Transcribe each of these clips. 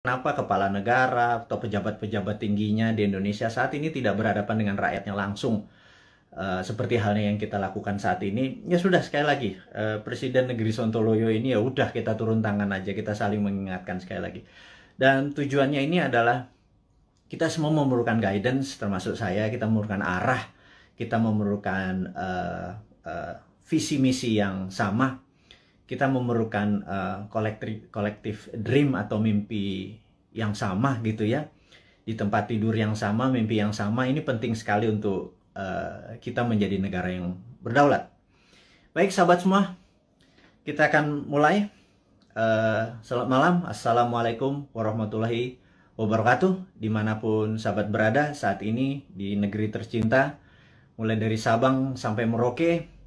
kenapa kepala negara atau pejabat-pejabat tingginya di Indonesia saat ini tidak berhadapan dengan rakyatnya langsung, seperti halnya yang kita lakukan saat ini. Ya sudah, sekali lagi, Presiden Negeri Sontoloyo ini ya udah kita turun tangan aja, kita saling mengingatkan sekali lagi. Dan tujuannya ini adalah kita semua memerlukan guidance, termasuk saya. Kita memerlukan arah, kita memerlukan visi misi yang sama. Kita memerlukan kolektif dream atau mimpi yang sama gitu ya. Di tempat tidur yang sama, mimpi yang sama. Ini penting sekali untuk kita menjadi negara yang berdaulat. Baik sahabat semua, kita akan mulai. Selamat malam, Assalamualaikum warahmatullahi wabarakatuh. Dimanapun sahabat berada saat ini di negeri tercinta, mulai dari Sabang sampai Merauke,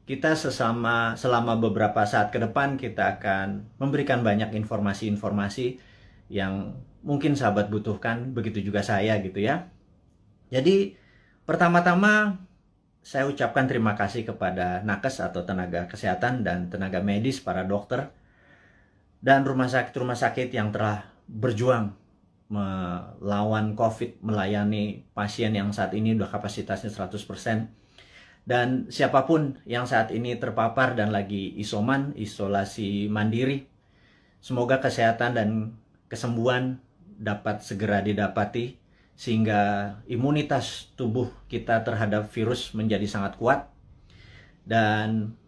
kita selama beberapa saat ke depan kita akan memberikan banyak informasi-informasi yang mungkin sahabat butuhkan, begitu juga saya gitu ya. Jadi pertama-tama saya ucapkan terima kasih kepada nakes atau tenaga kesehatan dan tenaga medis, para dokter dan rumah sakit yang telah berjuang melawan COVID, melayani pasien yang saat ini udah kapasitasnya 100%. Dan siapapun yang saat ini terpapar dan lagi isolasi mandiri, semoga kesehatan dan kesembuhan dapat segera didapati sehingga imunitas tubuh kita terhadap virus menjadi sangat kuat. Dan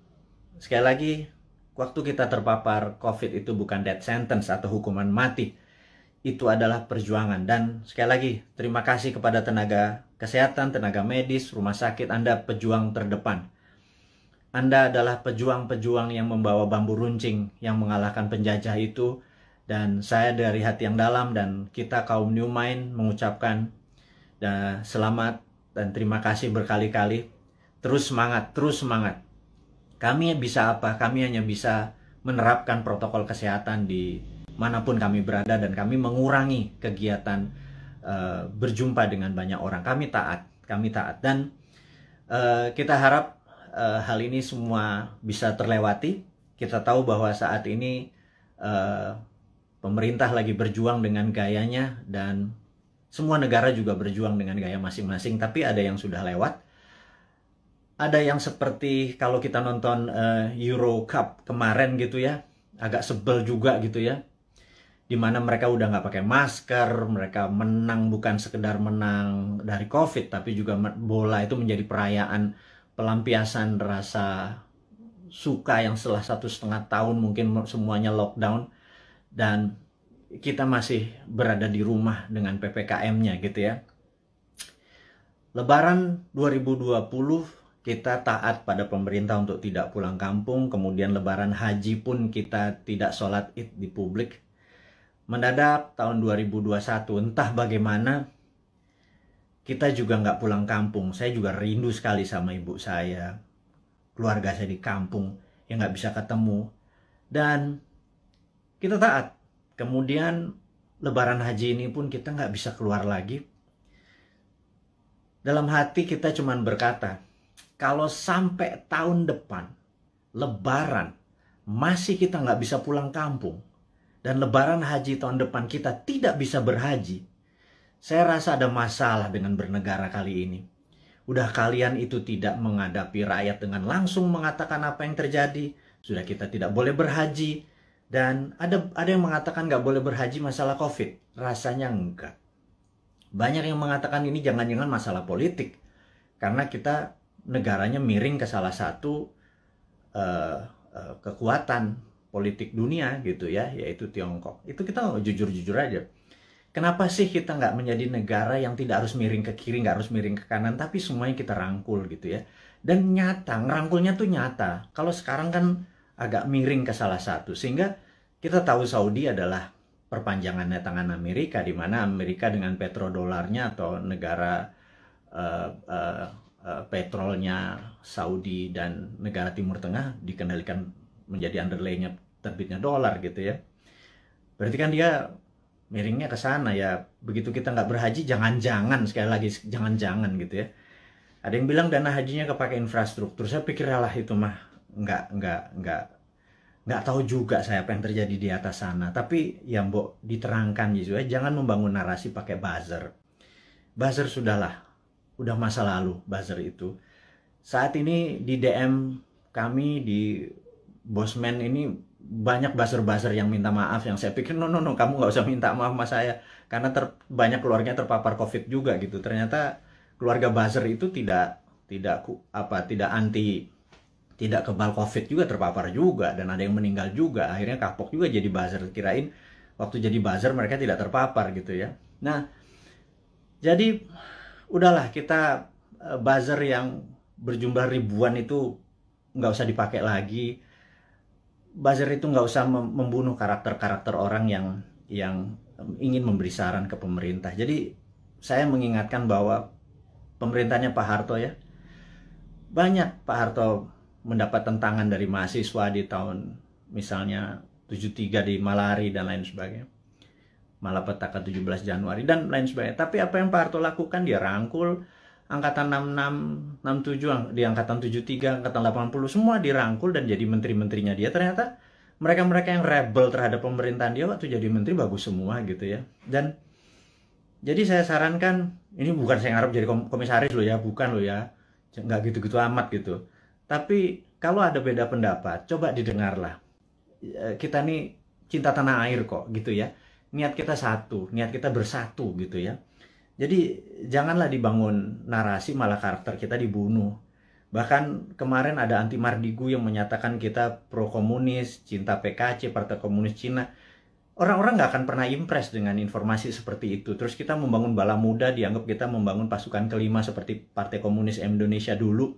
sekali lagi, waktu kita terpapar COVID itu bukan death sentence atau hukuman mati. Itu adalah perjuangan. Dan sekali lagi, terima kasih kepada tenaga kesehatan, tenaga medis, rumah sakit. Anda pejuang terdepan. Anda adalah pejuang-pejuang yang membawa bambu runcing, yang mengalahkan penjajah itu. Dan saya dari hati yang dalam dan kita kaum New Mind mengucapkan selamat dan terima kasih berkali-kali. Terus semangat, terus semangat. Kami bisa apa? Kami hanya bisa menerapkan protokol kesehatan di manapun kami berada, dan kami mengurangi kegiatan berjumpa dengan banyak orang. Kami taat, dan kita harap hal ini semua bisa terlewati. Kita tahu bahwa saat ini pemerintah lagi berjuang dengan gayanya, dan semua negara juga berjuang dengan gaya masing-masing, tapi ada yang sudah lewat. Ada yang seperti kalau kita nonton Euro Cup kemarin gitu ya, agak sebel juga gitu ya, dimana mereka udah nggak pakai masker, mereka menang bukan sekedar menang dari COVID, tapi juga bola itu menjadi perayaan pelampiasan rasa suka yang setelah 1,5 tahun mungkin semuanya lockdown, dan kita masih berada di rumah dengan PPKM-nya gitu ya. Lebaran 2020 kita taat pada pemerintah untuk tidak pulang kampung, kemudian Lebaran Haji pun kita tidak sholat Id di publik. Mendadak tahun 2021, entah bagaimana, kita juga nggak pulang kampung. Saya juga rindu sekali sama ibu saya, keluarga saya di kampung yang nggak bisa ketemu. Dan kita taat. Kemudian Lebaran Haji ini pun kita nggak bisa keluar lagi. Dalam hati kita cuman berkata, kalau sampai tahun depan Lebaran masih kita nggak bisa pulang kampung, dan Lebaran Haji tahun depan kita tidak bisa berhaji, saya rasa ada masalah dengan bernegara kali ini. Udah kalian itu tidak menghadapi rakyat dengan langsung mengatakan apa yang terjadi. Sudah kita tidak boleh berhaji. Dan ada yang mengatakan nggak boleh berhaji masalah COVID. Rasanya enggak. Banyak yang mengatakan ini jangan-jangan masalah politik. Karena kita negaranya miring ke salah satu kekuatan politik dunia gitu ya, yaitu Tiongkok. Itu kita jujur-jujur aja. Kenapa sih kita nggak menjadi negara yang tidak harus miring ke kiri, nggak harus miring ke kanan, tapi semuanya kita rangkul gitu ya. Dan nyata, ngerangkulnya tuh nyata. Kalau sekarang kan agak miring ke salah satu, sehingga kita tahu Saudi adalah perpanjangannya tangan Amerika, di mana Amerika dengan petrodolarnya atau negara petrolnya Saudi dan negara Timur Tengah dikendalikan menjadi underlay-nya terbitnya dolar gitu ya. Berarti kan dia miringnya ke sana ya. Begitu kita nggak berhaji, jangan-jangan, sekali lagi jangan-jangan gitu ya. Ada yang bilang dana hajinya kepake infrastruktur. Saya pikir lah itu mah nggak nggak tahu juga saya apa yang terjadi di atas sana. Tapi ya mbok diterangkan gitu ya, jangan membangun narasi pakai buzzer. Buzzer sudahlah, udah masa lalu buzzer itu. Saat ini di DM kami di Bosman ini banyak buzzer-buzzer yang minta maaf, yang saya pikir no, kamu nggak usah minta maaf sama saya karena banyak keluarganya terpapar COVID juga gitu. Ternyata keluarga buzzer itu tidak anti, tidak kebal COVID juga, terpapar juga, dan ada yang meninggal juga. Akhirnya kapok juga jadi buzzer, kirain waktu jadi buzzer mereka tidak terpapar gitu ya. Nah, jadi udahlah, kita buzzer yang berjumlah ribuan itu nggak usah dipakai lagi. Buzzer itu nggak usah membunuh karakter-karakter orang yang ingin memberi saran ke pemerintah. Jadi saya mengingatkan bahwa pemerintahnya Pak Harto ya, banyak Pak Harto mendapat tentangan dari mahasiswa di tahun misalnya 73 di Malari dan lain sebagainya, malapetaka 17 Januari dan lain sebagainya. Tapi apa yang Pak Harto lakukan, dia rangkul angkatan 66, 67, di angkatan 73, angkatan 80, semua dirangkul dan jadi menteri-menterinya dia. Ternyata mereka-mereka yang rebel terhadap pemerintahan dia waktu jadi menteri bagus semua gitu ya. Dan jadi saya sarankan, ini bukan saya ngarep jadi komisaris loh ya, bukan loh ya, nggak gitu-gitu amat gitu. Tapi kalau ada beda pendapat, coba didengarlah. Kita nih cinta tanah air kok gitu ya. Niat kita satu, niat kita bersatu gitu ya. Jadi janganlah dibangun narasi malah karakter kita dibunuh. Bahkan kemarin ada Anti Mardigu yang menyatakan kita pro komunis, cinta PKC, Partai Komunis Cina. Orang-orang nggak akan pernah impress dengan informasi seperti itu. Terus kita membangun bala muda, dianggap kita membangun pasukan kelima seperti Partai Komunis Indonesia dulu.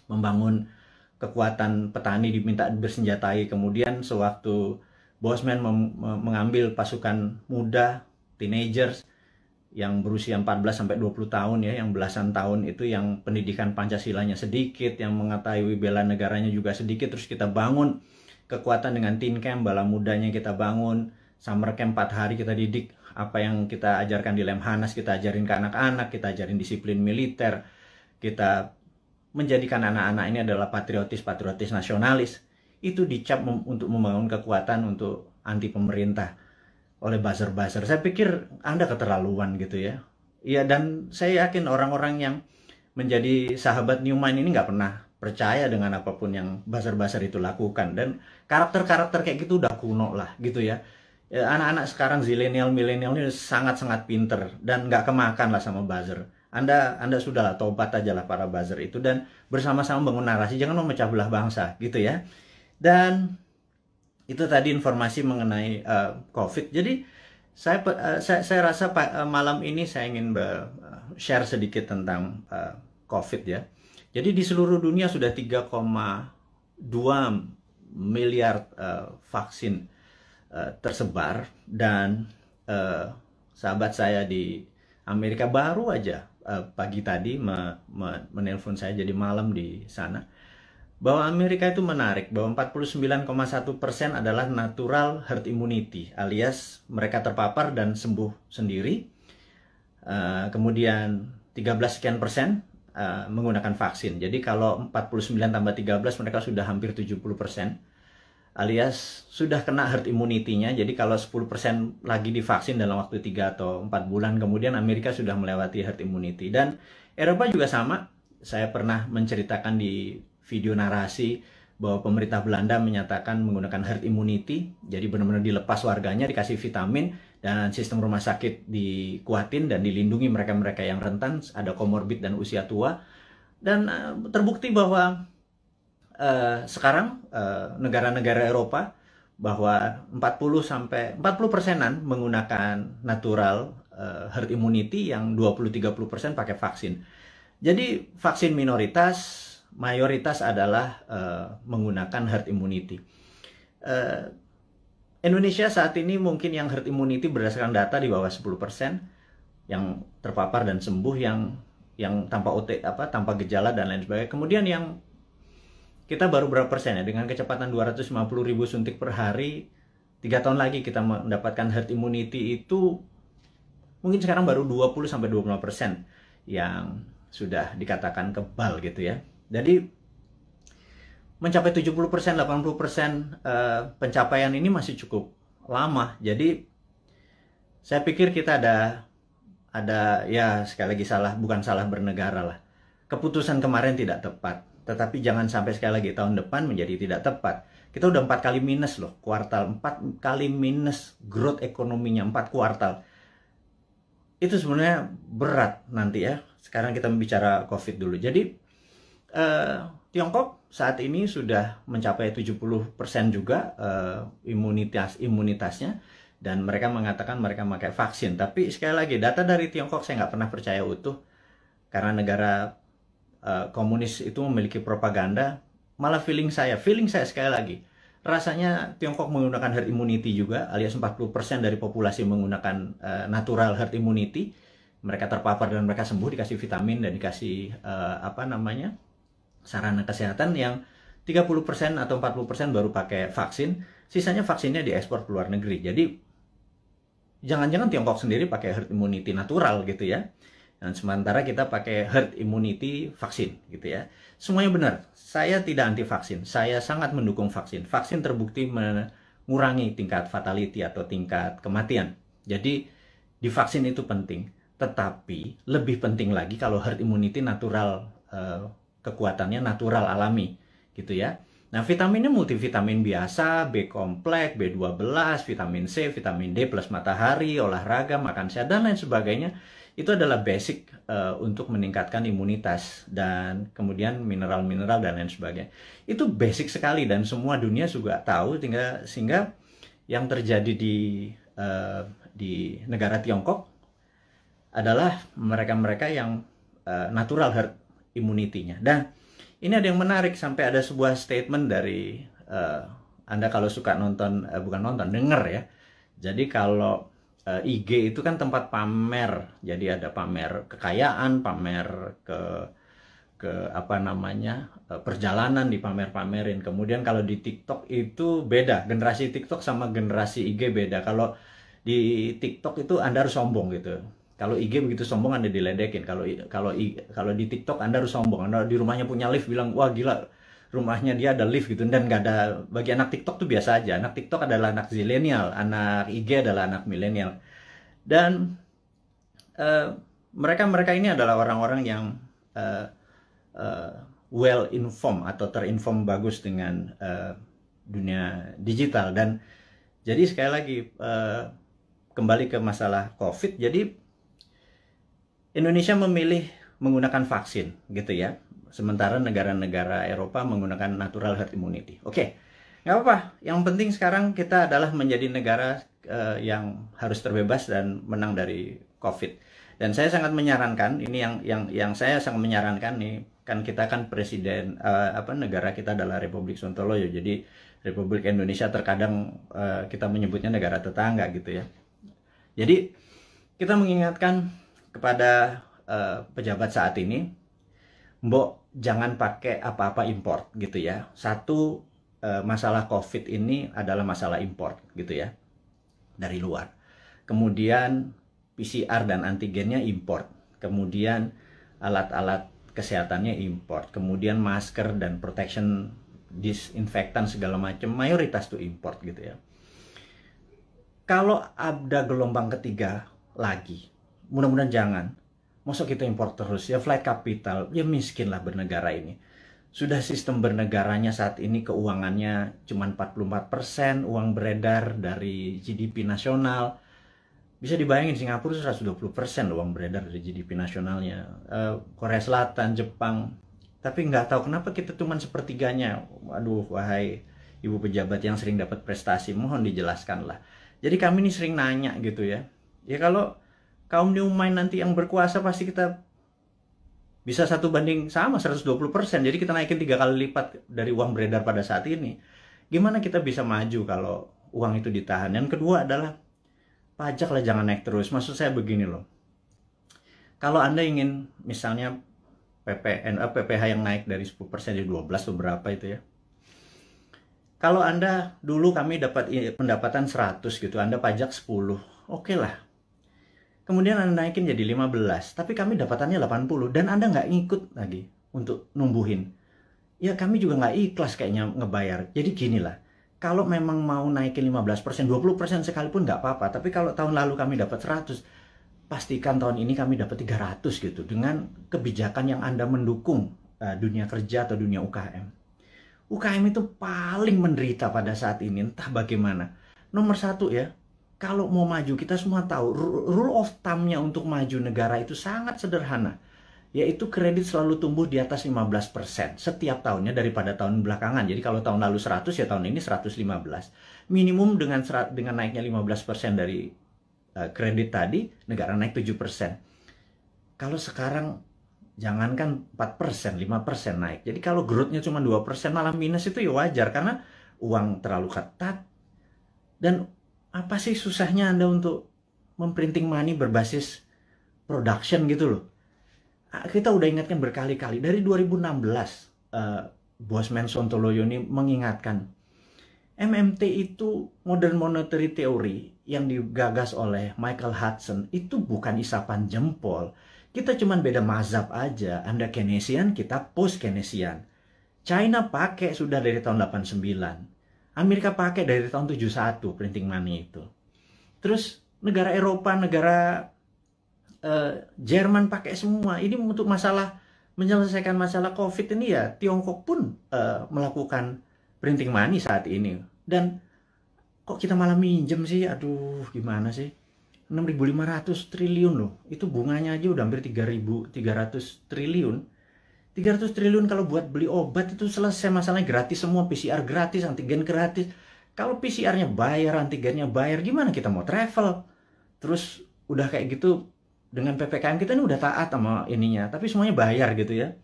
Membangun kekuatan petani diminta bersenjatai. Kemudian sewaktu Bosman mengambil pasukan muda, teenagers, yang berusia 14 sampai 20 tahun ya, yang belasan tahun itu yang pendidikan Pancasilanya sedikit, yang mengetahui bela negaranya juga sedikit, terus kita bangun kekuatan dengan teen camp, bala mudanya kita bangun, summer camp 4 hari kita didik apa yang kita ajarkan di Lemhanas, kita ajarin ke anak-anak, kita ajarin disiplin militer, kita menjadikan anak-anak ini adalah patriotis nasionalis. Itu dicap untuk membangun kekuatan untuk anti pemerintah oleh buzzer-buzzer. Saya pikir Anda keterlaluan gitu ya. Iya, dan saya yakin orang-orang yang menjadi sahabat Newman ini nggak pernah percaya dengan apapun yang buzzer-buzzer itu lakukan. Dan karakter-karakter kayak gitu udah kuno lah gitu ya. Anak-anak sekarang zilenial, milenial ini sangat-sangat pinter dan nggak kemakan lah sama buzzer. Anda sudahlah tobat aja lah para buzzer itu dan bersama-sama bangun narasi, jangan memecah belah bangsa gitu ya. Dan itu tadi informasi mengenai COVID. Jadi saya rasa malam ini saya ingin share sedikit tentang COVID ya. Jadi di seluruh dunia sudah 3,2 miliar vaksin tersebar, dan sahabat saya di Amerika baru aja pagi tadi menelpon saya, jadi malam di sana, bahwa Amerika itu menarik bahwa 49,1% adalah natural herd immunity, alias mereka terpapar dan sembuh sendiri. Kemudian 13% menggunakan vaksin. Jadi kalau 49 tambah 13 mereka sudah hampir 70%, alias sudah kena herd immunity-nya. Jadi kalau 10% lagi divaksin dalam waktu 3 atau 4 bulan kemudian, Amerika sudah melewati herd immunity. Dan Eropa juga sama. Saya pernah menceritakan di video narasi bahwa pemerintah Belanda menyatakan menggunakan herd immunity, jadi benar-benar dilepas warganya, dikasih vitamin, dan sistem rumah sakit dikuatin dan dilindungi mereka-mereka yang rentan, ada komorbid dan usia tua. Dan terbukti bahwa sekarang negara-negara Eropa bahwa 40%-an menggunakan natural herd immunity, yang 20-30% pakai vaksin. Jadi vaksin minoritas, mayoritas adalah menggunakan herd immunity. Indonesia saat ini mungkin yang herd immunity berdasarkan data di bawah 10% yang terpapar dan sembuh, yang tanpa gejala dan lain sebagainya. Kemudian yang kita baru berapa persen ya, dengan kecepatan 250.000 suntik per hari, 3 tahun lagi kita mendapatkan herd immunity itu mungkin sekarang baru 20-25% yang sudah dikatakan kebal gitu ya. Jadi mencapai 70%, 80% pencapaian ini masih cukup lama. Jadi saya pikir kita ada ya sekali lagi bukan salah bernegara lah. Keputusan kemarin tidak tepat, tetapi jangan sampai sekali lagi tahun depan menjadi tidak tepat. Kita udah 4 kali minus loh, kuartal 4 kali minus growth ekonominya 4 kuartal. Itu sebenarnya berat nanti ya. Sekarang kita bicara COVID dulu. Jadi Tiongkok saat ini sudah mencapai 70% juga imunitasnya, dan mereka mengatakan mereka memakai vaksin. Tapi sekali lagi, data dari Tiongkok saya nggak pernah percaya utuh, karena negara komunis itu memiliki propaganda. Malah feeling saya sekali lagi, rasanya Tiongkok menggunakan herd immunity juga, alias 40% dari populasi menggunakan natural herd immunity. Mereka terpapar dan mereka sembuh, dikasih vitamin dan dikasih sarana kesehatan. Yang 30% atau 40% baru pakai vaksin, sisanya vaksinnya diekspor ke luar negeri. Jadi jangan-jangan Tiongkok sendiri pakai herd immunity natural gitu ya, dan sementara kita pakai herd immunity vaksin gitu ya. Semuanya benar. Saya tidak anti vaksin, saya sangat mendukung vaksin. Vaksin terbukti mengurangi tingkat fatality atau tingkat kematian. Jadi divaksin itu penting, tetapi lebih penting lagi kalau herd immunity natural, kekuatannya natural alami gitu ya. Nah, vitaminnya multivitamin biasa, B kompleks, B12, vitamin C, vitamin D plus matahari, olahraga, makan sehat, dan lain sebagainya. Itu adalah basic untuk meningkatkan imunitas, dan kemudian mineral-mineral dan lain sebagainya. Itu basic sekali dan semua dunia juga tahu, sehingga yang terjadi di negara Tiongkok adalah mereka-mereka yang natural herd immunity-nya. Dan ini ada yang menarik, sampai ada sebuah statement dari Anda kalau suka nonton, denger ya. Jadi kalau IG itu kan tempat pamer, jadi ada pamer kekayaan, pamer perjalanan dipamer-pamerin. Kemudian kalau di TikTok itu beda, generasi TikTok sama generasi IG beda. Kalau di TikTok itu Anda harus sombong gitu. Kalau IG begitu sombong Anda diledekin. Kalau di TikTok Anda harus sombong. Anda di rumahnya punya lift, bilang wah gila, rumahnya dia ada lift gitu. Dan nggak ada, bagi anak TikTok tuh biasa aja. Anak TikTok adalah anak zilenial, anak IG adalah anak milenial. Dan mereka ini adalah orang-orang yang well informed atau terinform bagus dengan dunia digital. Dan jadi sekali lagi kembali ke masalah COVID. Jadi Indonesia memilih menggunakan vaksin gitu ya, sementara negara-negara Eropa menggunakan natural herd immunity. Oke, nggak apa-apa. Yang penting sekarang kita adalah menjadi negara yang harus terbebas dan menang dari COVID. Dan saya sangat menyarankan, ini yang saya sangat menyarankan nih, kan kita kan presiden, negara kita adalah Republik Sontoloyo. Jadi Republik Indonesia terkadang kita menyebutnya negara tetangga gitu ya. Jadi kita mengingatkan kepada pejabat saat ini, mbok jangan pakai apa-apa import gitu ya. Satu, masalah COVID ini adalah masalah import gitu ya, dari luar. Kemudian PCR dan antigennya import. Kemudian alat-alat kesehatannya import. Kemudian masker dan protection, disinfektan segala macam, mayoritas tuh import gitu ya. Kalau ada gelombang ketiga lagi, mudah-mudahan jangan. Masa kita impor terus ya, flight capital, ya miskin lah bernegara ini. Sudah sistem bernegaranya saat ini keuangannya cuma 44% uang beredar dari GDP nasional. Bisa dibayangin Singapura 120% uang beredar dari GDP nasionalnya. Korea Selatan, Jepang. Tapi nggak tahu kenapa kita cuma sepertiganya. Waduh, wahai ibu pejabat yang sering dapat prestasi, mohon dijelaskan lah. Jadi kami ini sering nanya gitu ya. Ya kalau kaum new mind nanti yang berkuasa, pasti kita bisa 1:120. Jadi kita naikin 3 kali lipat dari uang beredar pada saat ini. Gimana kita bisa maju kalau uang itu ditahan? Yang kedua adalah pajak lah jangan naik terus. Maksud saya begini loh. Kalau Anda ingin misalnya PPH yang naik dari 10% jadi 12 atau berapa itu ya. Kalau Anda dulu kami dapat pendapatan 100 gitu, Anda pajak 10. Oke lah. Kemudian Anda naikin jadi 15, tapi kami dapatannya 80 dan Anda nggak ngikut lagi untuk numbuhin. ya kami juga nggak ikhlas kayaknya ngebayar. Jadi gini lah, kalau memang mau naikin 15%, 20% sekalipun nggak apa-apa. Tapi kalau tahun lalu kami dapat 100, pastikan tahun ini kami dapat 300 gitu. Dengan kebijakan yang Anda mendukung dunia kerja atau dunia UKM. UKM itu paling menderita pada saat ini, entah bagaimana. Nomor satu ya, kalau mau maju, kita semua tahu, rule of thumb-nya untuk maju negara itu sangat sederhana. Yaitu kredit selalu tumbuh di atas 15% setiap tahunnya daripada tahun belakangan. Jadi kalau tahun lalu 100, ya tahun ini 115. Minimum dengan naiknya 15% dari kredit tadi, negara naik 7%. Kalau sekarang, jangankan 4%, 5% naik. Jadi kalau growth-nya cuma 2%, malah minus, itu ya wajar. Karena uang terlalu ketat. Dan apa sih susahnya Anda untuk memprinting money berbasis production gitu loh. Kita udah ingatkan berkali-kali. Dari 2016, Bosman Sontoloyo ini mengingatkan, MMT itu Modern Monetary Theory yang digagas oleh Michael Hudson itu bukan isapan jempol. Kita cuma beda mazhab aja. Anda Keynesian, kita post-Keynesian. China pakai sudah dari tahun 89. Amerika pakai dari tahun 71 printing money itu. Terus negara Eropa, negara Jerman pakai semua. Ini untuk menyelesaikan masalah COVID ini ya. Tiongkok pun melakukan printing money saat ini. Dan kok kita malah minjem sih? Aduh, gimana sih? 6.500 triliun loh. Itu bunganya aja udah hampir 3.300 triliun. 300 triliun kalau buat beli obat itu selesai masalahnya, gratis semua. PCR gratis, antigen gratis. Kalau PCR-nya bayar, antigennya bayar, gimana kita mau travel? Terus udah kayak gitu, dengan PPKM kita ini udah taat sama ininya, tapi semuanya bayar gitu ya.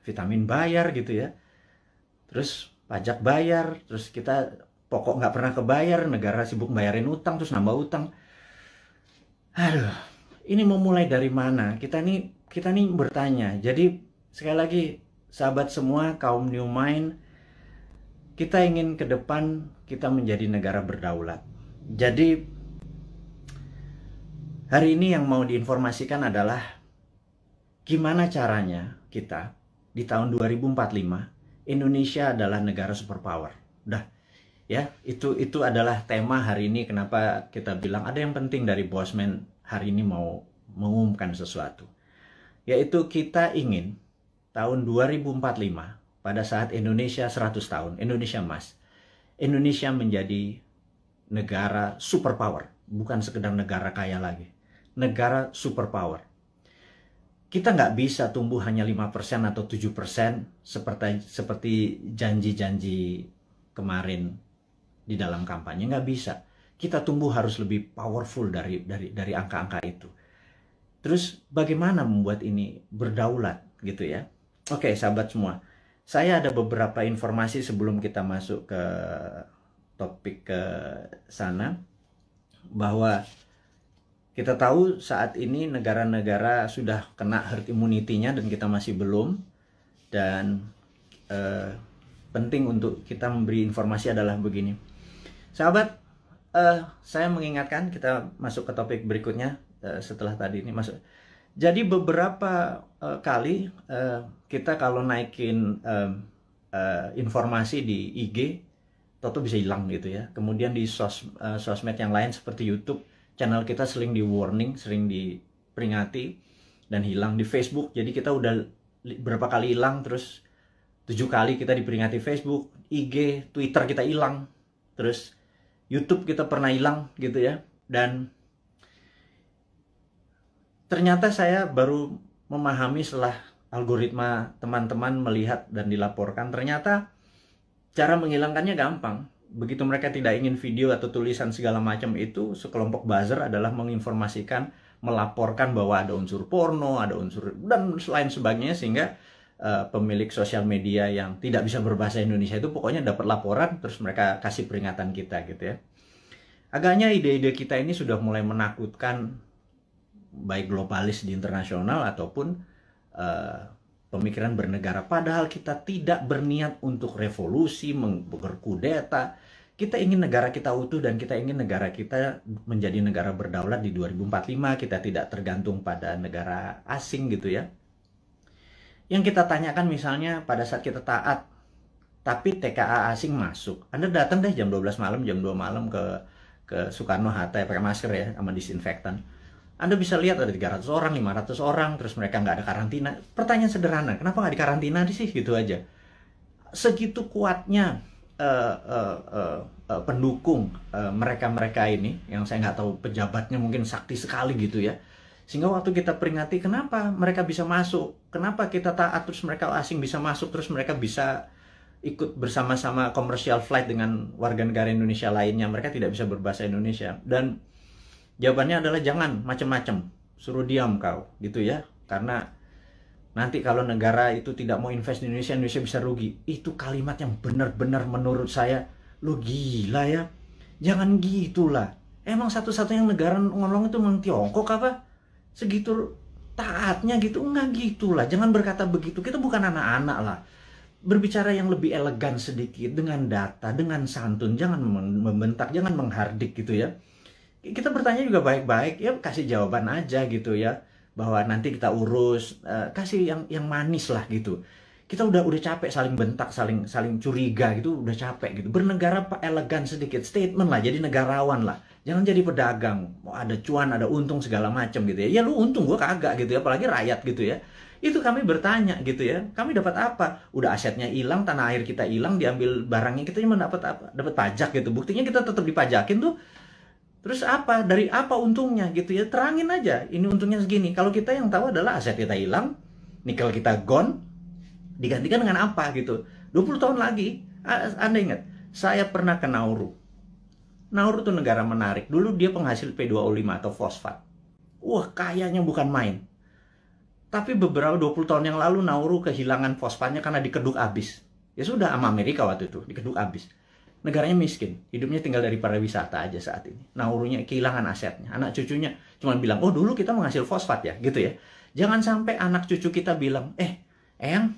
Vitamin bayar gitu ya. Terus pajak bayar, terus kita pokok nggak pernah kebayar, negara sibuk bayarin utang, terus nambah utang. Aduh, ini mau mulai dari mana? Kita nih bertanya. Jadi sekali lagi, sahabat semua, kaum New Mind, kita ingin ke depan kita menjadi negara berdaulat. Jadi hari ini yang mau diinformasikan adalah gimana caranya kita di tahun 2045 Indonesia adalah negara superpower. Udah ya, itu adalah tema hari ini. Kenapa kita bilang ada yang penting dari Bosman hari ini mau mengumumkan sesuatu. Yaitu kita ingin tahun 2045 pada saat Indonesia 100 tahun, Indonesia Emas, Indonesia menjadi negara superpower, bukan sekedar negara kaya lagi. Negara superpower. Kita nggak bisa tumbuh hanya 5% atau 7% seperti janji-janji kemarin di dalam kampanye. Nggak bisa. Kita tumbuh harus lebih powerful dari angka-angka itu. Terus bagaimana membuat ini berdaulat gitu ya? Oke, sahabat semua. Saya ada beberapa informasi sebelum kita masuk ke topik ke sana, bahwa kita tahu saat ini negara-negara sudah kena herd immunity-nya dan kita masih belum. Dan penting untuk kita memberi informasi adalah begini. Sahabat, saya mengingatkan, kita masuk ke topik berikutnya setelah tadi ini masuk. Jadi beberapa kali kita kalau naikin informasi di IG, toto bisa hilang gitu ya. Kemudian di sosmed yang lain seperti YouTube, channel kita sering di warning, sering diperingati dan hilang. Di Facebook, jadi kita udah berapa kali hilang, terus 7 kali kita diperingati Facebook, IG, Twitter kita hilang, terus YouTube kita pernah hilang gitu ya. Dan ternyata saya baru memahami setelah algoritma teman-teman melihat dan dilaporkan, ternyata cara menghilangkannya gampang. Begitu mereka tidak ingin video atau tulisan segala macam itu, sekelompok buzzer adalah menginformasikan, melaporkan bahwa ada unsur porno, ada unsur dan lain sebagainya, sehingga pemilik sosial media yang tidak bisa berbahasa Indonesia itu pokoknya dapat laporan, terus mereka kasih peringatan kita gitu ya. Agaknya ide-ide kita ini sudah mulai menakutkan baik globalis di internasional ataupun pemikiran bernegara. Padahal kita tidak berniat untuk revolusi, berkudeta. Kita ingin negara kita utuh dan kita ingin negara kita menjadi negara berdaulat di 2045. Kita tidak tergantung pada negara asing gitu ya. Yang kita tanyakan misalnya pada saat kita taat tapi TKA asing masuk. Anda datang deh jam 12 malam, jam 2 malam ke Soekarno-Hatta ya, pakai masker ya, sama disinfektan. Anda bisa lihat ada 300 orang, 500 orang, terus mereka nggak ada karantina. Pertanyaan sederhana, kenapa nggak dikarantina sih? Gitu aja. Segitu kuatnya pendukung mereka-mereka ini, yang saya nggak tahu pejabatnya mungkin sakti sekali gitu ya. Sehingga waktu kita peringati, kenapa mereka bisa masuk? Kenapa kita taat terus mereka asing bisa masuk, terus mereka bisa ikut bersama-sama commercial flight dengan warga negara Indonesia lainnya, mereka tidak bisa berbahasa Indonesia. Dan jawabannya adalah jangan macam-macam, suruh diam kau gitu ya, karena nanti kalau negara itu tidak mau invest di Indonesia, Indonesia bisa rugi. Itu kalimat yang benar-benar menurut saya, lu gila ya, jangan gitulah. Emang satu-satunya negara ngomong itu memang Tiongkok apa? Segitu taatnya gitu? Enggak gitulah, jangan berkata begitu, kita bukan anak-anak lah. Berbicara yang lebih elegan sedikit, dengan data, dengan santun, jangan membentak, jangan menghardik gitu ya. Kita bertanya juga baik-baik, ya kasih jawaban aja gitu ya, bahwa nanti kita urus, kasih yang manis lah gitu. Kita udah capek saling bentak, saling curiga gitu, udah capek gitu. Bernegara elegan sedikit, statement lah, jadi negarawan lah. Jangan jadi pedagang, mau ada cuan, ada untung segala macam gitu ya. Ya lu untung, gua kagak gitu ya, apalagi rakyat gitu ya. Itu kami bertanya gitu ya, kami dapat apa? Udah asetnya hilang, tanah air kita hilang, diambil barangnya, kita cuma dapat apa? Dapat pajak gitu. Buktinya kita tetap dipajakin tuh. Terus apa? Dari apa untungnya gitu ya? Terangin aja, ini untungnya segini. Kalau kita yang tahu adalah aset kita hilang, nikel kita gone, digantikan dengan apa gitu. 20 tahun lagi, Anda ingat, saya pernah ke Nauru. Nauru tuh negara menarik. Dulu dia penghasil P2O5 atau fosfat. Wah, kayanya bukan main. Tapi beberapa 20 tahun yang lalu Nauru kehilangan fosfatnya karena dikeduk abis. Ya sudah, sama Amerika waktu itu, dikeduk abis. Negaranya miskin, hidupnya tinggal dari pariwisata aja saat ini. Naurunya kehilangan asetnya. Anak cucunya cuma bilang, oh dulu kita menghasil fosfat ya, gitu ya. Jangan sampai anak cucu kita bilang, Eyang,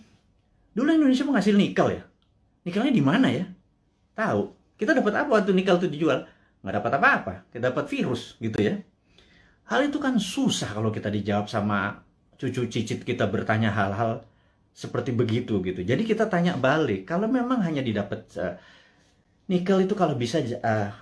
dulu Indonesia menghasil nikel ya? Nikelnya di mana ya? Tahu, kita dapat apa waktu nikel itu dijual? Nggak dapat apa-apa, kita dapat virus, gitu ya. Hal itu kan susah kalau kita dijawab sama cucu cicit kita bertanya hal-hal seperti begitu gitu. Jadi kita tanya balik, kalau memang hanya didapat nikel itu kalau bisa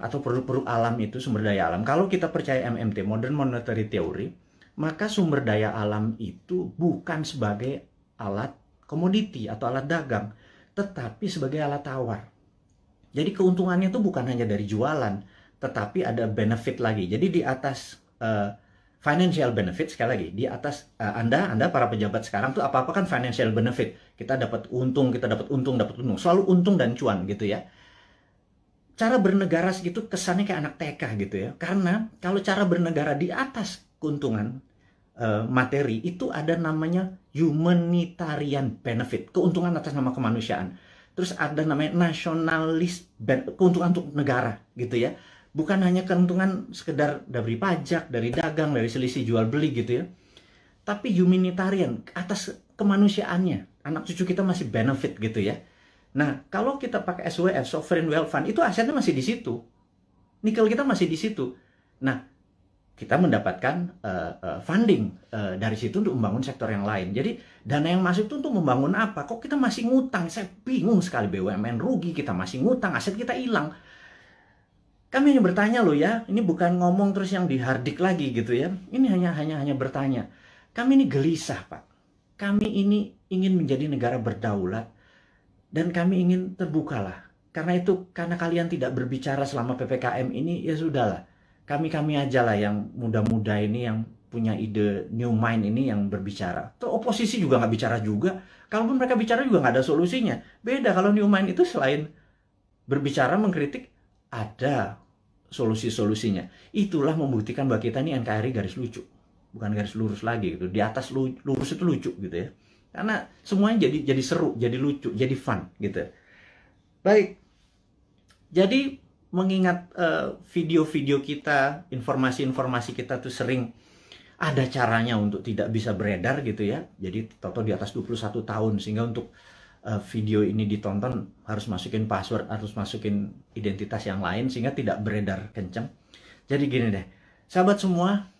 atau produk-produk alam itu sumber daya alam. Kalau kita percaya MMT, Modern Monetary Theory, maka sumber daya alam itu bukan sebagai alat komoditi atau alat dagang, tetapi sebagai alat tawar. Jadi keuntungannya itu bukan hanya dari jualan, tetapi ada benefit lagi. Jadi di atas financial benefit, sekali lagi, di atas Anda para pejabat sekarang tuh apa-apa kan financial benefit. Kita dapat untung, dapat untung. Selalu untung dan cuan gitu ya. Cara bernegara segitu kesannya kayak anak TK gitu ya. Karena kalau cara bernegara di atas keuntungan materi, itu ada namanya humanitarian benefit. Keuntungan atas nama kemanusiaan. Terus ada namanya nasionalis, keuntungan untuk negara gitu ya. Bukan hanya keuntungan sekedar dari pajak, dari dagang, dari selisih jual beli gitu ya. Tapi humanitarian, atas kemanusiaannya. Anak cucu kita masih benefit gitu ya. Nah, kalau kita pakai SWF, Sovereign Wealth Fund, itu asetnya masih di situ. Nikel kita masih di situ. Nah, kita mendapatkan funding dari situ untuk membangun sektor yang lain. Jadi, dana yang masuk itu untuk membangun apa? Kok kita masih ngutang? Saya bingung sekali, BUMN rugi, kita masih ngutang, aset kita hilang. Kami hanya bertanya loh ya, ini bukan ngomong terus yang dihardik lagi gitu ya. Ini hanya bertanya. Kami ini gelisah, Pak. Kami ini ingin menjadi negara berdaulat dan kami ingin terbukalah. Karena itu, karena kalian tidak berbicara selama PPKM ini, ya sudahlah. Kami aja lah yang muda-muda ini yang punya ide new mind ini yang berbicara. Terus oposisi juga nggak bicara juga. Kalaupun mereka bicara juga nggak ada solusinya. Beda kalau new mind itu selain berbicara, mengkritik, ada solusi-solusinya. Itulah membuktikan bahwa kita ini NKRI garis lucu. Bukan garis lurus lagi gitu. Di atas lurus itu lucu gitu ya. Karena semuanya jadi seru, jadi lucu, jadi fun gitu. Baik. Jadi mengingat video-video kita, informasi-informasi kita tuh sering ada caranya untuk tidak bisa beredar gitu ya. Jadi toto di atas 21 tahun sehingga untuk video ini ditonton harus masukin password, harus masukin identitas yang lain sehingga tidak beredar kenceng. Jadi gini deh, sahabat semua,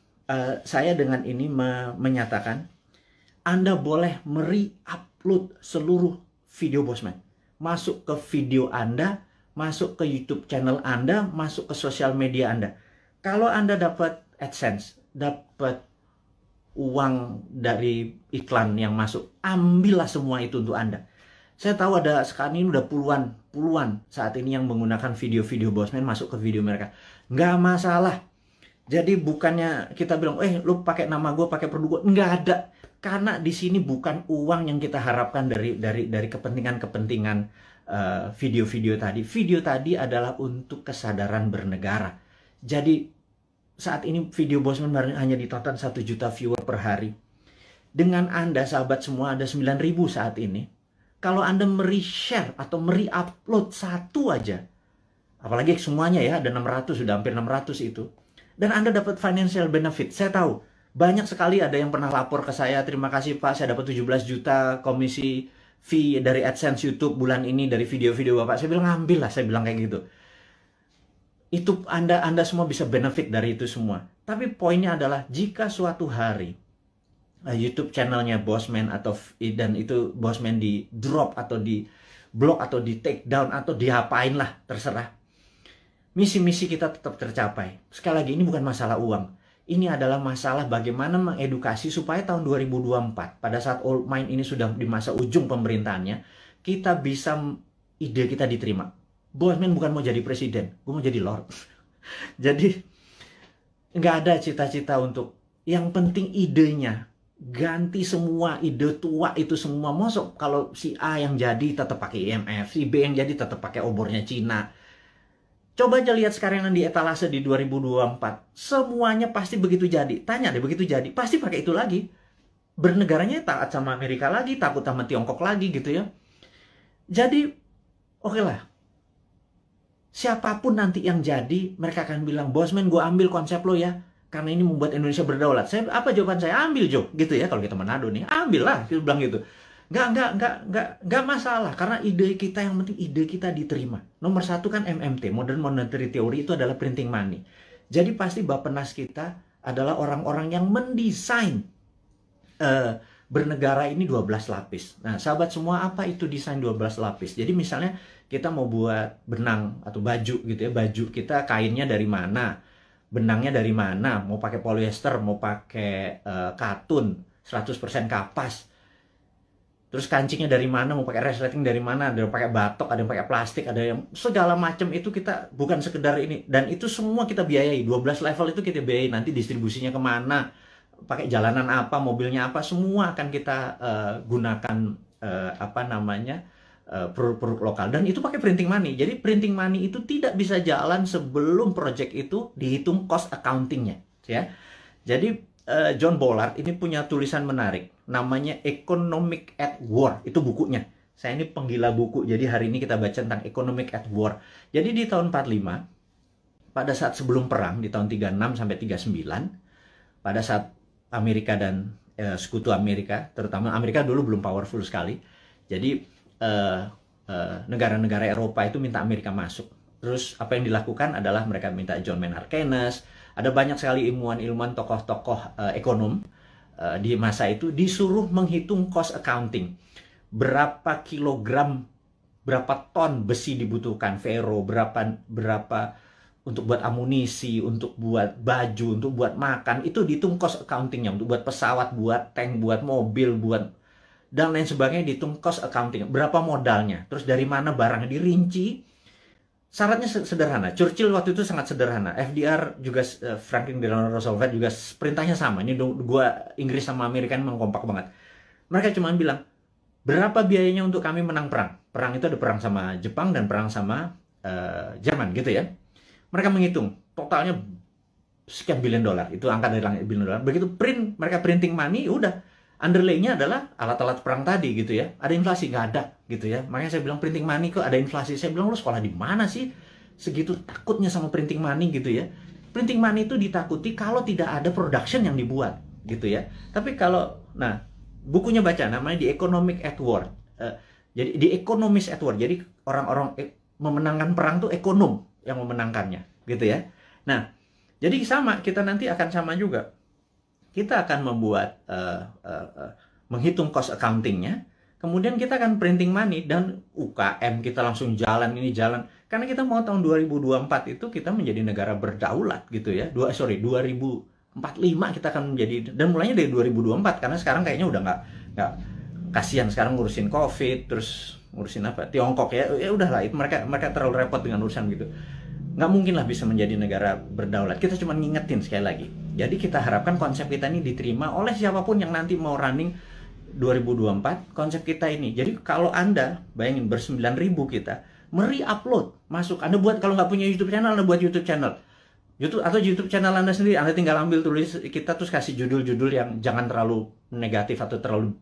saya dengan ini menyatakan Anda boleh upload seluruh video Bosman. masuk ke video Anda, masuk ke YouTube channel Anda, masuk ke sosial media Anda. Kalau Anda dapat AdSense, dapat uang dari iklan yang masuk, ambillah semua itu untuk Anda. Saya tahu ada sekarang ini udah puluhan saat ini yang menggunakan video-video Bosman masuk ke video mereka. Nggak masalah. Jadi bukannya kita bilang, lu pakai nama gue, pakai produk gue. Nggak ada. Karena di sini bukan uang yang kita harapkan dari kepentingan-kepentingan video-video tadi. Video tadi adalah untuk kesadaran bernegara. Jadi saat ini video Bosman hanya ditonton 1 juta viewer per hari. Dengan Anda, sahabat semua, ada 9.000 saat ini. Kalau Anda share atau upload satu aja, apalagi semuanya ya, ada 600, sudah hampir 600 itu. Dan Anda dapat financial benefit. Saya tahu, banyak sekali ada yang pernah lapor ke saya, terima kasih Pak, saya dapat 17 juta komisi fee dari AdSense YouTube bulan ini, dari video-video Bapak. Saya bilang, ambil lah, saya bilang kayak gitu. Itu Anda semua bisa benefit dari itu semua. Tapi poinnya adalah, jika suatu hari YouTube channelnya Bosman dan itu Bosman di drop atau di block atau di take down atau diapain lah, terserah. Misi-misi kita tetap tercapai. Sekali lagi, ini bukan masalah uang. Ini adalah masalah bagaimana mengedukasi supaya tahun 2024, pada saat Old Mind ini sudah di masa ujung pemerintahannya, kita bisa, ide kita diterima. Bosman bukan mau jadi presiden, gue mau jadi lord. Jadi nggak ada cita-cita untuk, yang penting idenya. Ganti semua ide tua itu semua. Mosok kalau si A yang jadi tetap pakai IMF, si B yang jadi tetap pakai obornya Cina. Coba aja lihat sekarang yang di etalase di 2024. Semuanya pasti begitu jadi. Tanya deh, begitu jadi, pasti pakai itu lagi. Bernegaranya taat sama Amerika lagi, takut sama Tiongkok lagi gitu ya. Jadi, oke lah. Siapapun nanti yang jadi, mereka akan bilang, Bosman, gue ambil konsep lo ya. Karena ini membuat Indonesia berdaulat. Apa jawaban saya? Ambil, Jo. Gitu ya, kalau kita Manado nih. Ambil lah, kita bilang gitu. Nggak masalah. Karena ide kita, yang penting ide kita diterima. Nomor satu kan MMT, Modern Monetary Theory, itu adalah printing money. Jadi pasti Bappenas kita adalah orang-orang yang mendesain bernegara ini 12 lapis. Nah, sahabat semua, apa itu desain 12 lapis? Jadi misalnya kita mau buat benang atau baju gitu ya. Baju kita kainnya dari mana? Benangnya dari mana, mau pakai polyester, mau pakai katun, 100% kapas. Terus kancingnya dari mana, mau pakai resleting dari mana, ada yang pakai batok, ada yang pakai plastik, ada yang segala macam itu kita bukan sekedar ini. Dan itu semua kita biayai, 12 level itu kita biayai, nanti distribusinya kemana, pakai jalanan apa, mobilnya apa, semua akan kita gunakan produk-produk lokal, dan itu pakai printing money. Jadi printing money itu tidak bisa jalan sebelum project itu dihitung cost accountingnya, ya. Jadi John Bollard ini punya tulisan menarik, namanya Economic at War, itu bukunya. Saya ini penggila buku, jadi hari ini kita baca tentang Economic at War. Jadi di tahun 45, pada saat sebelum perang di tahun 36 sampai 39, pada saat Amerika dan sekutu Amerika, terutama Amerika dulu belum powerful sekali. Jadi negara-negara Eropa itu minta Amerika masuk. Terus apa yang dilakukan adalah mereka minta John Maynard Keynes, ada banyak sekali ilmuwan-ilmuwan, tokoh-tokoh ekonom di masa itu disuruh menghitung cost accounting. Berapa kilogram, berapa ton besi dibutuhkan, ferro, berapa untuk buat amunisi, untuk buat baju, untuk buat makan, itu dihitung cost accountingnya, untuk buat pesawat, buat tank, buat mobil, buat dan lain sebagainya, dihitung cost accounting, berapa modalnya, terus dari mana barangnya, dirinci. Syaratnya sederhana. Churchill waktu itu sangat sederhana. FDR juga, Franklin Delano Roosevelt juga perintahnya sama. Ini dua Inggris sama Amerika memang kompak banget. Mereka cuma bilang, berapa biayanya untuk kami menang perang? Perang itu ada perang sama Jepang dan perang sama Jerman gitu ya. Mereka menghitung totalnya sekian billion dolar. Itu angka dari langit, billion dolar. Begitu mereka printing money, udah. Underlay-nya adalah alat-alat perang tadi gitu ya. Ada inflasi? Nggak ada gitu ya. Makanya saya bilang printing money kok ada inflasi. Saya bilang, lu sekolah di mana sih? Segitu takutnya sama printing money gitu ya. Printing money itu ditakuti kalau tidak ada production yang dibuat gitu ya. Tapi kalau, nah, bukunya baca, namanya The Economic at War. Jadi The Economist at War. Jadi orang-orang memenangkan perang tuh ekonom yang memenangkannya gitu ya. Nah, jadi sama, kita nanti akan sama juga. Kita akan membuat menghitung cost accountingnya, kemudian kita akan printing money dan UKM kita langsung jalan ini jalan. Karena kita mau tahun 2024 itu kita menjadi negara berdaulat gitu ya. 2045 kita akan menjadi, dan mulainya dari 2024 karena sekarang kayaknya udah nggak kasihan sekarang ngurusin COVID, terus ngurusin apa Tiongkok ya udahlah, itu mereka terlalu repot dengan urusan gitu. Nggak mungkin lah bisa menjadi negara berdaulat. Kita cuma ngingetin sekali lagi. Jadi kita harapkan konsep kita ini diterima oleh siapapun yang nanti mau running 2024, konsep kita ini. Jadi kalau Anda, bayangin ber-9.000 kita, upload masuk. Anda buat, kalau nggak punya YouTube channel, Anda buat YouTube channel. YouTube channel Anda sendiri, Anda tinggal ambil tulis kita, terus kasih judul-judul yang jangan terlalu negatif atau terlalu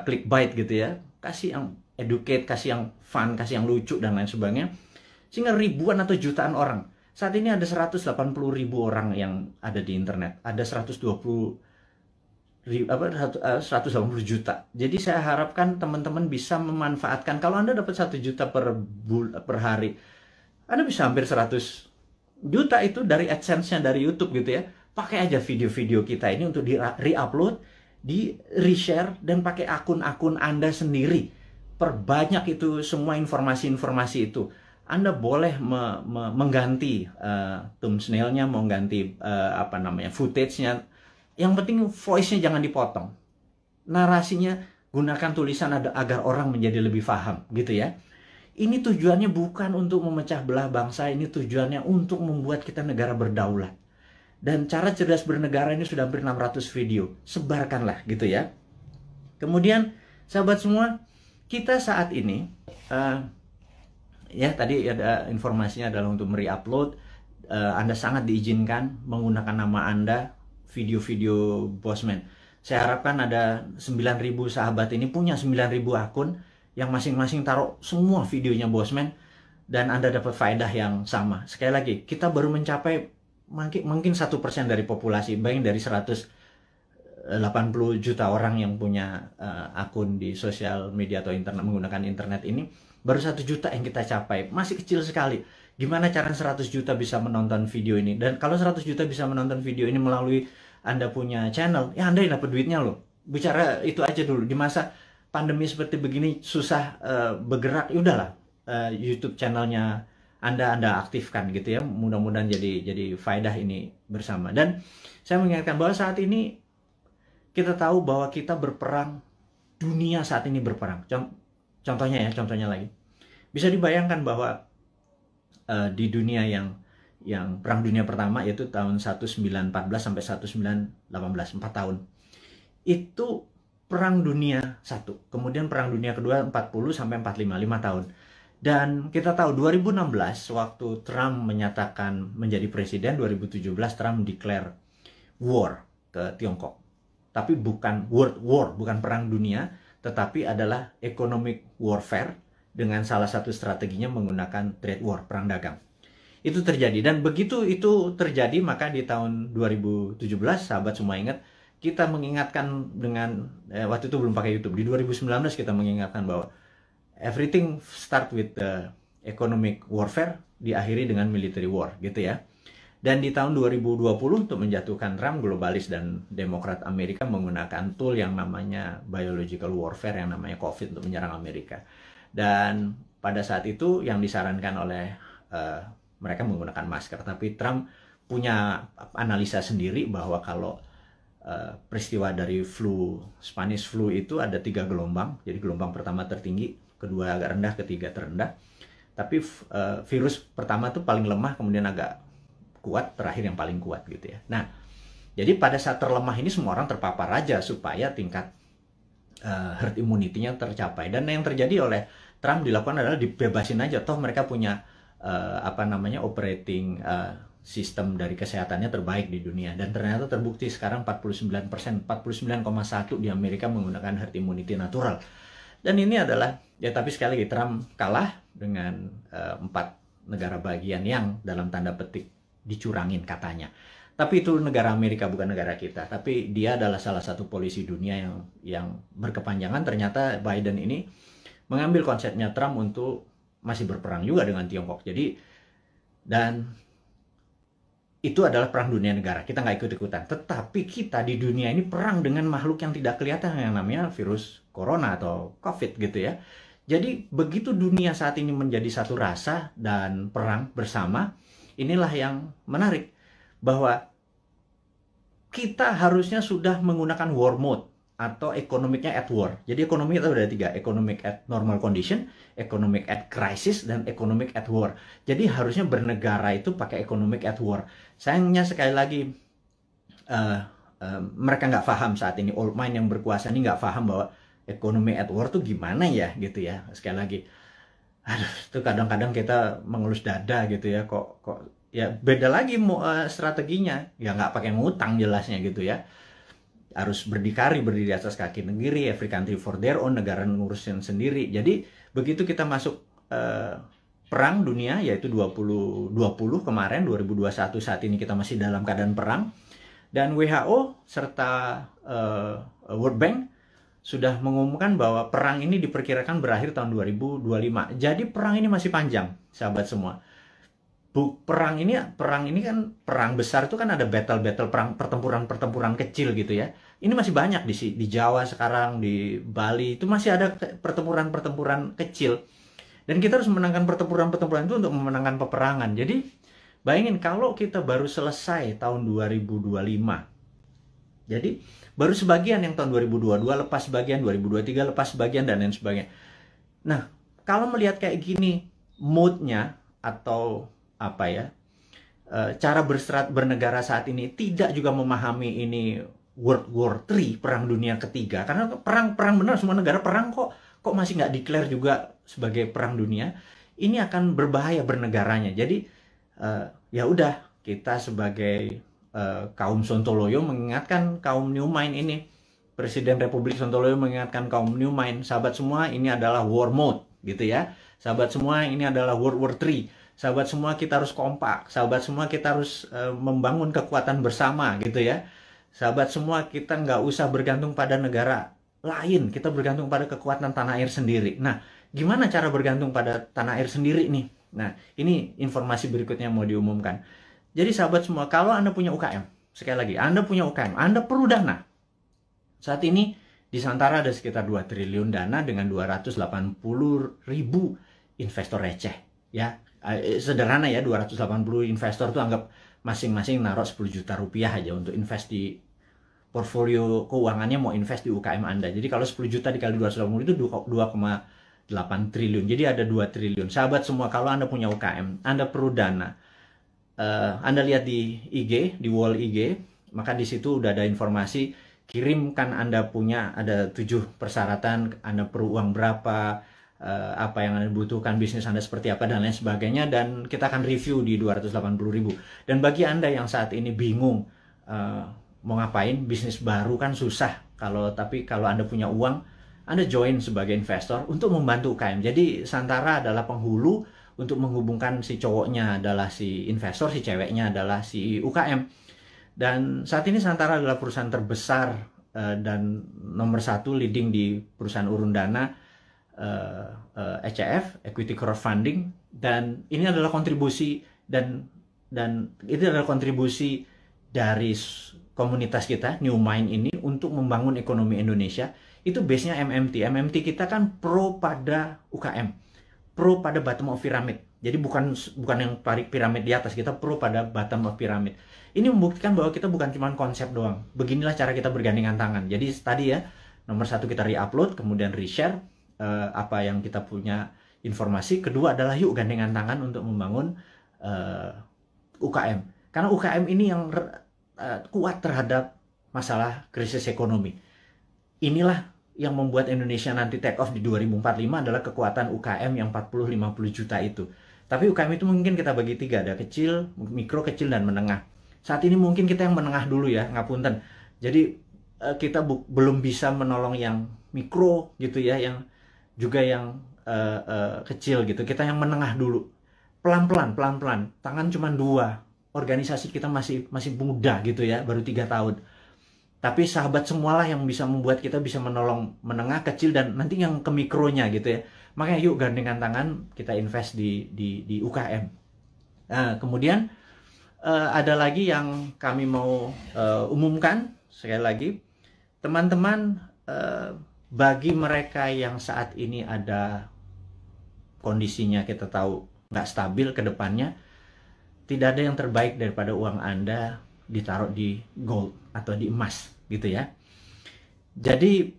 clickbait gitu ya. Kasih yang educate, kasih yang fun, kasih yang lucu, dan lain sebagainya. Sehingga ribuan atau jutaan orang. Saat ini ada 180.000 orang yang ada di internet. Ada 180 juta. Jadi saya harapkan teman-teman bisa memanfaatkan. Kalau Anda dapat 1 juta per hari, Anda bisa hampir 100 juta itu dari AdSense-nya dari YouTube gitu ya. Pakai aja video-video kita ini untuk di-upload, di-reshare, dan pakai akun-akun Anda sendiri. Perbanyak itu semua informasi-informasi itu. Anda boleh mengganti thumbnail-nya, mengganti footage-nya. Yang penting voice-nya jangan dipotong. Narasinya gunakan tulisan agar orang menjadi lebih paham, gitu ya. Ini tujuannya bukan untuk memecah belah bangsa, ini tujuannya untuk membuat kita negara berdaulat. Dan cara cerdas bernegara ini sudah hampir 600 video. Sebarkanlah, gitu ya. Kemudian, sahabat semua, kita saat ini ya tadi ada informasinya adalah untuk upload. Anda sangat diizinkan menggunakan nama Anda video-video Bosman. Saya harapkan ada 9.000 sahabat ini punya 9.000 akun yang masing-masing taruh semua videonya Bosman, dan Anda dapat faedah yang sama. Sekali lagi, kita baru mencapai mungkin 1% dari populasi. Bayangin dari 180 juta orang yang punya akun di sosial media atau internet, menggunakan internet ini, baru 1 juta yang kita capai. Masih kecil sekali. Gimana cara 100 juta bisa menonton video ini? Dan kalau 100 juta bisa menonton video ini melalui Anda punya channel, ya Anda yang dapat duitnya loh. Bicara itu aja dulu. Di masa pandemi seperti begini, susah bergerak, ya udahlah. YouTube channelnya Anda aktifkan gitu ya. Mudah-mudahan jadi faedah ini bersama. Dan saya mengingatkan bahwa saat ini kita tahu bahwa kita berperang, dunia saat ini berperang. Contohnya lagi, bisa dibayangkan bahwa di dunia yang perang dunia pertama, yaitu tahun 1914 sampai 1918, 4 tahun, itu perang dunia 1, kemudian perang dunia kedua 40 sampai 45, 5 tahun. Dan kita tahu 2016 waktu Trump menyatakan menjadi presiden, 2017 Trump declare war ke Tiongkok. Tapi bukan world war, bukan perang dunia, tetapi adalah economic warfare, dengan salah satu strateginya menggunakan trade war, perang dagang. Itu terjadi, dan begitu itu terjadi, maka di tahun 2017, sahabat semua ingat, kita mengingatkan dengan, waktu itu belum pakai YouTube, di 2019 kita mengingatkan bahwa everything start with the economic warfare, diakhiri dengan military war, gitu ya. Dan di tahun 2020 untuk menjatuhkan Trump, globalis dan Demokrat Amerika menggunakan tool yang namanya biological warfare, yang namanya COVID, untuk menyerang Amerika. Dan pada saat itu yang disarankan oleh mereka menggunakan masker. Tapi Trump punya analisa sendiri bahwa kalau peristiwa dari Spanish flu itu ada 3 gelombang. Jadi gelombang pertama tertinggi, kedua agak rendah, ketiga terendah. Tapi virus pertama itu paling lemah, kemudian agak kuat, terakhir yang paling kuat gitu ya. Nah, jadi pada saat terlemah ini semua orang terpapar aja supaya tingkat herd immunity-nya tercapai. Dan yang terjadi oleh Trump dilakukan adalah dibebasin aja, toh mereka punya operating sistem dari kesehatannya terbaik di dunia. Dan ternyata terbukti sekarang 49%, 49,1 di Amerika menggunakan herd immunity natural. Dan ini adalah, ya tapi sekali lagi Trump kalah dengan 4 negara bagian yang dalam tanda petik dicurangin katanya. Tapi itu negara Amerika, bukan negara kita. Tapi dia adalah salah satu polisi dunia yang berkepanjangan. Ternyata Biden ini mengambil konsepnya Trump untuk masih berperang juga dengan Tiongkok. Jadi, dan itu adalah perang dunia negara. Kita nggak ikut-ikutan. Tetapi kita di dunia ini perang dengan makhluk yang tidak kelihatan yang namanya virus corona atau COVID gitu ya. Jadi begitu dunia saat ini menjadi satu rasa dan perang bersama, inilah yang menarik. Bahwa kita harusnya sudah menggunakan war mode atau ekonomiknya at war. Jadi ekonomi itu ada 3, economic at normal condition, economic at crisis, dan economic at war. Jadi harusnya bernegara itu pakai economic at war. Sayangnya sekali lagi mereka nggak paham saat ini, old mind yang berkuasa ini nggak paham bahwa economic at war tuh gimana ya gitu ya. Sekali lagi, aduh, itu kadang-kadang kita mengelus dada gitu ya, kok ya beda lagi strateginya, ya nggak pakai ngutang jelasnya gitu ya. Harus berdikari, berdiri atas kaki sendiri, every country for their own, negara ngurusin sendiri. Jadi begitu kita masuk perang dunia, yaitu 2020 kemarin, 2021 saat ini kita masih dalam keadaan perang, dan WHO serta World Bank sudah mengumumkan bahwa perang ini diperkirakan berakhir tahun 2025. Jadi perang ini masih panjang, sahabat semua. Perang ini kan perang besar itu kan ada battle perang, pertempuran kecil gitu ya. Ini masih banyak di Jawa sekarang, di Bali itu masih ada pertempuran kecil. Dan kita harus memenangkan pertempuran itu untuk memenangkan peperangan. Jadi bayangin kalau kita baru selesai tahun 2025. Jadi baru sebagian yang tahun 2022 lepas sebagian, 2023 lepas sebagian, dan lain sebagainya. Nah, kalau melihat kayak gini mood-nya atau apa ya, cara bernegara saat ini tidak juga memahami ini World War III, perang dunia ketiga, karena perang benar, semua negara perang kok masih nggak declare juga sebagai perang dunia. Ini akan berbahaya bernegaranya. Jadi ya udah, kita sebagai kaum Sontoloyo mengingatkan kaum New Mind ini, Presiden Republik Sontoloyo mengingatkan kaum New Mind, sahabat semua, ini adalah war mode gitu ya. Sahabat semua, ini adalah World War III. Sahabat semua, kita harus kompak. Sahabat semua, kita harus membangun kekuatan bersama gitu ya. Sahabat semua, kita nggak usah bergantung pada negara lain. Kita bergantung pada kekuatan tanah air sendiri. Nah, gimana cara bergantung pada tanah air sendiri nih? Nah, ini informasi berikutnya mau diumumkan. Jadi sahabat semua, kalau Anda punya UKM, sekali lagi, Anda punya UKM, Anda perlu dana. Saat ini di Santara ada sekitar 2 triliun dana dengan 280.000 investor receh ya. Sederhana ya, 280 investor tuh anggap masing-masing naruh 10 juta rupiah aja untuk invest di portfolio keuangannya, mau invest di UKM Anda. Jadi kalau 10 juta dikali 280 itu 2,8 triliun. Jadi ada 2 triliun. Sahabat semua, kalau Anda punya UKM, Anda perlu dana. Anda lihat di IG, di wall IG, maka di situ udah ada informasi, kirimkan Anda punya, ada 7 persyaratan, Anda perlu uang berapa, apa yang Anda butuhkan, bisnis Anda seperti apa, dan lain sebagainya, dan kita akan review di 280.000. Dan bagi Anda yang saat ini bingung mau ngapain, bisnis baru kan susah, tapi kalau Anda punya uang, Anda join sebagai investor untuk membantu UKM. Jadi Santara adalah penghulu untuk menghubungkan si cowoknya adalah si investor, si ceweknya adalah si UKM. Dan saat ini Santara adalah perusahaan terbesar dan nomor 1 leading di perusahaan urun dana, ECF, Equity Crowdfunding, dan ini adalah kontribusi dan itu adalah kontribusi dari komunitas kita New Mind ini untuk membangun ekonomi Indonesia. Itu base-nya MMT. MMT kita kan pro pada UKM, pro pada bottom of pyramid. Jadi bukan yang piramid di atas, kita pro pada bottom of pyramid. Ini membuktikan bahwa kita bukan cuma konsep doang. Beginilah cara kita bergandengan tangan. Jadi tadi ya, nomor 1 kita re-upload, kemudian re-share apa yang kita punya informasi. Kedua adalah yuk gandengan tangan untuk membangun UKM. Karena UKM ini yang kuat terhadap masalah krisis ekonomi. Inilah yang membuat Indonesia nanti take off di 2045 adalah kekuatan UKM yang 40-50 juta itu. Tapi UKM itu mungkin kita bagi 3, ada kecil, mikro, kecil, dan menengah. Saat ini mungkin kita yang menengah dulu ya, ngapunten. Jadi kita belum bisa menolong yang mikro gitu ya, yang juga yang kecil gitu. Kita yang menengah dulu. Pelan-pelan. Tangan cuma 2. Organisasi kita masih muda gitu ya, baru 3 tahun. Tapi sahabat semualah yang bisa membuat kita bisa menolong menengah, kecil, dan nanti yang ke mikronya gitu ya. Makanya yuk gandengan tangan, kita invest di UKM. Nah, kemudian ada lagi yang kami mau umumkan sekali lagi, teman-teman, bagi mereka yang saat ini ada kondisinya kita tahu nggak stabil ke depannya, tidak ada yang terbaik daripada uang Anda ditaruh di gold atau di emas gitu ya. Jadi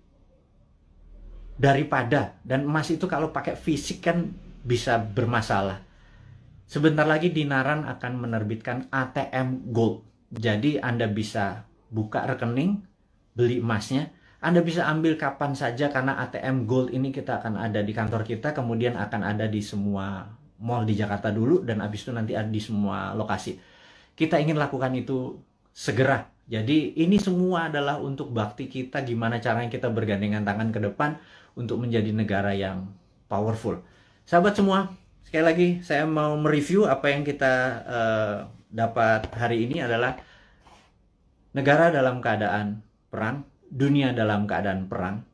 daripada, dan emas itu kalau pakai fisik kan bisa bermasalah. Sebentar lagi Dinaran akan menerbitkan ATM Gold. Jadi Anda bisa buka rekening, beli emasnya. Anda bisa ambil kapan saja karena ATM Gold ini kita akan ada di kantor kita, kemudian akan ada di semua mall di Jakarta dulu, dan habis itu nanti ada di semua lokasi. Kita ingin lakukan itu segera. Jadi ini semua adalah untuk bakti kita, gimana caranya kita bergandengan tangan ke depan untuk menjadi negara yang powerful. Sahabat semua, sekali lagi saya mau mereview apa yang kita dapat hari ini adalah negara dalam keadaan perang, dunia dalam keadaan perang.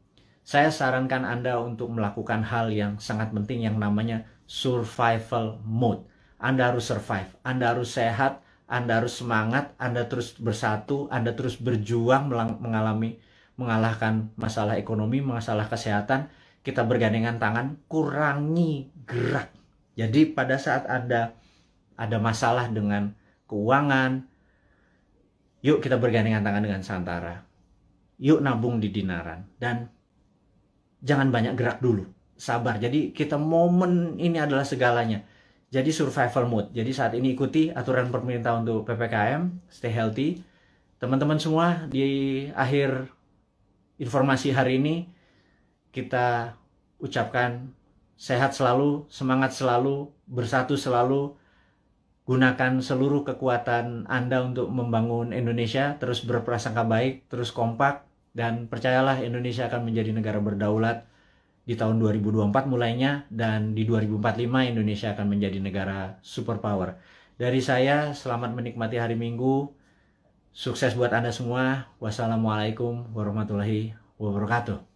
Saya sarankan Anda untuk melakukan hal yang sangat penting yang namanya survival mode. Anda harus survive, Anda harus sehat, Anda harus semangat, Anda terus bersatu, Anda terus berjuang mengalahkan masalah ekonomi, masalah kesehatan. Kita bergandengan tangan, kurangi gerak. Jadi pada saat Anda ada masalah dengan keuangan, yuk kita bergandengan tangan dengan Santara. Yuk nabung di Dinaran. Dan jangan banyak gerak dulu. Sabar. Jadi kita momen ini adalah segalanya. Jadi survival mode. Jadi saat ini ikuti aturan pemerintah untuk PPKM. Stay healthy. Teman-teman semua, di akhir informasi hari ini, kita ucapkan sehat selalu, semangat selalu, bersatu selalu. Gunakan seluruh kekuatan Anda untuk membangun Indonesia, terus berprasangka baik, terus kompak, dan percayalah Indonesia akan menjadi negara berdaulat di tahun 2024 mulainya, dan di 2045 Indonesia akan menjadi negara superpower. Dari saya, selamat menikmati hari Minggu. Sukses buat Anda semua. Wassalamualaikum warahmatullahi wabarakatuh.